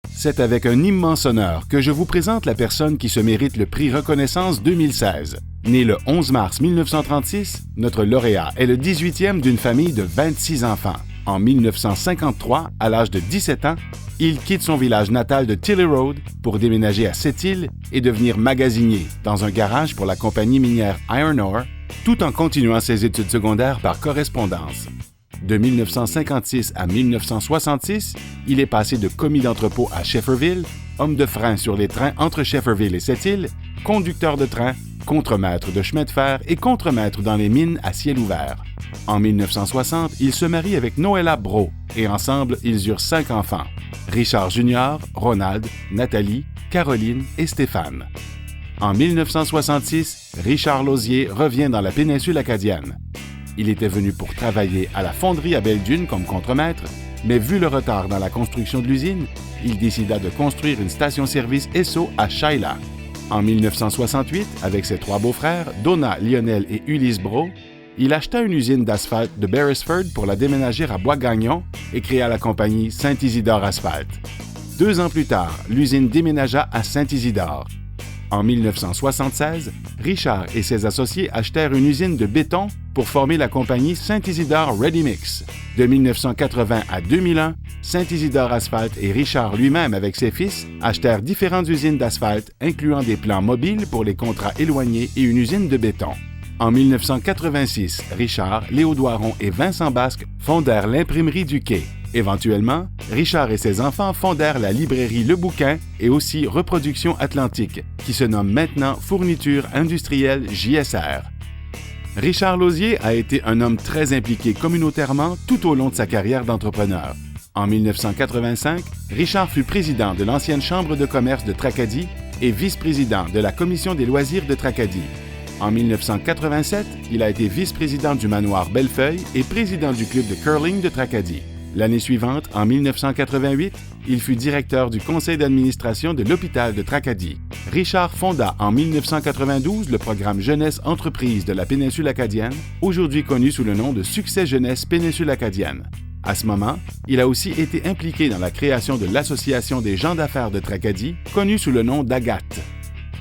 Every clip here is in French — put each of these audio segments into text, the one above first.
C'est avec un immense honneur que je vous présente la personne qui se mérite le prix Reconnaissance 2016. Né le 11 mars 1936, notre lauréat est le 18e d'une famille de 26 enfants. En 1953, à l'âge de 17 ans, il quitte son village natal de Tilley Road pour déménager à Sept-Îles et devenir magasinier dans un garage pour la compagnie minière Iron Ore, tout en continuant ses études secondaires par correspondance. De 1956 à 1966, il est passé de commis d'entrepôt à Shefferville, homme de frein sur les trains entre Shefferville et Sept-Îles, conducteur de train, contremaître de chemin de fer et contremaître dans les mines à ciel ouvert. En 1960, il se marie avec Noëlla Brault et ensemble, ils eurent 5 enfants: Richard Jr., Ronald, Nathalie, Caroline et Stéphane. En 1966, Richard Lauzier revient dans la péninsule acadienne. Il était venu pour travailler à la fonderie à Belle-Dune comme contremaître, mais vu le retard dans la construction de l'usine, il décida de construire une station-service Esso à Shayla. En 1968, avec ses 3 beaux-frères, Donna, Lionel et Ulysse Brault, il acheta une usine d'asphalte de Beresford pour la déménager à Bois-Gagnon et créa la compagnie Saint-Isidore Asphalte. 2 ans plus tard, l'usine déménagea à Saint-Isidore. En 1976, Richard et ses associés achetèrent une usine de béton pour former la compagnie Saint-Isidore Ready Mix. De 1980 à 2001, Saint-Isidore Asphalte et Richard lui-même avec ses fils achetèrent différentes usines d'asphalte, incluant des plants mobiles pour les contrats éloignés et une usine de béton. En 1986, Richard, Léo Doiron et Vincent Basque fondèrent l'imprimerie du Quai. Éventuellement, Richard et ses enfants fondèrent la librairie Le Bouquin et aussi Reproduction Atlantique, qui se nomme maintenant Fourniture Industrielle JSR. Richard Lauzier a été un homme très impliqué communautairement tout au long de sa carrière d'entrepreneur. En 1985, Richard fut président de l'ancienne Chambre de commerce de Tracadie et vice-président de la Commission des loisirs de Tracadie. En 1987, il a été vice-président du manoir Bellefeuille et président du club de curling de Tracadie. L'année suivante, en 1988, il fut directeur du conseil d'administration de l'hôpital de Tracadie. Richard fonda en 1992 le programme Jeunesse Entreprise de la péninsule acadienne, aujourd'hui connu sous le nom de Succès Jeunesse Péninsule Acadienne. À ce moment, il a aussi été impliqué dans la création de l'Association des gens d'affaires de Tracadie, connue sous le nom d'Agathe.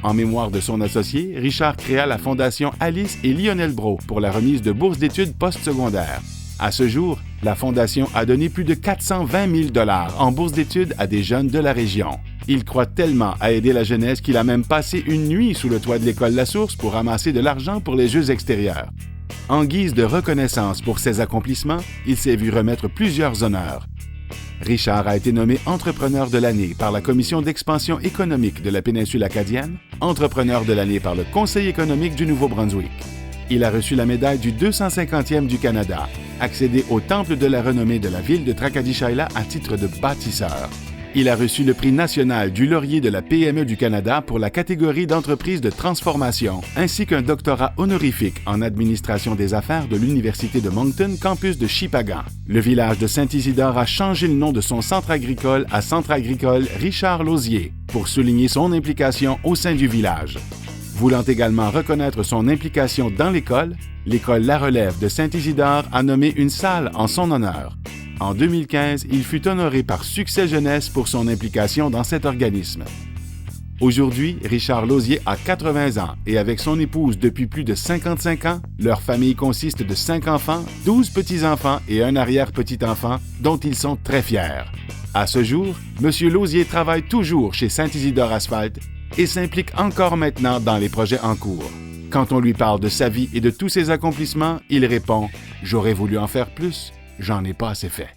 En mémoire de son associé, Richard créa la fondation Alice et Lionel Brault pour la remise de bourses d'études postsecondaires. À ce jour, la Fondation a donné plus de 420 000 $ en bourse d'études à des jeunes de la région. Il croit tellement à aider la jeunesse qu'il a même passé une nuit sous le toit de l'école La Source pour ramasser de l'argent pour les jeux extérieurs. En guise de reconnaissance pour ses accomplissements, il s'est vu remettre plusieurs honneurs. Richard a été nommé Entrepreneur de l'année par la Commission d'expansion économique de la péninsule acadienne, Entrepreneur de l'année par le Conseil économique du Nouveau-Brunswick. Il a reçu la médaille du 250e du Canada, accédé au Temple de la renommée de la ville de Tracadie-Shayla à titre de bâtisseur. Il a reçu le prix national du Laurier de la PME du Canada pour la catégorie d'entreprise de transformation, ainsi qu'un doctorat honorifique en administration des affaires de l'Université de Moncton, campus de Shippagan. Le village de Saint-Isidore a changé le nom de son centre agricole à Centre agricole Richard Lauzier pour souligner son implication au sein du village. Voulant également reconnaître son implication dans l'école La Relève de Saint-Isidore a nommé une salle en son honneur. En 2015, il fut honoré par Succès Jeunesse pour son implication dans cet organisme. Aujourd'hui, Richard Lauzier a 80 ans et avec son épouse depuis plus de 55 ans, leur famille consiste de 5 enfants, 12 petits-enfants et un arrière-petit-enfant dont ils sont très fiers. À ce jour, M. Lauzier travaille toujours chez Saint-Isidore Asphalte et s'implique encore maintenant dans les projets en cours. Quand on lui parle de sa vie et de tous ses accomplissements, il répond « J'aurais voulu en faire plus, j'en ai pas assez fait ».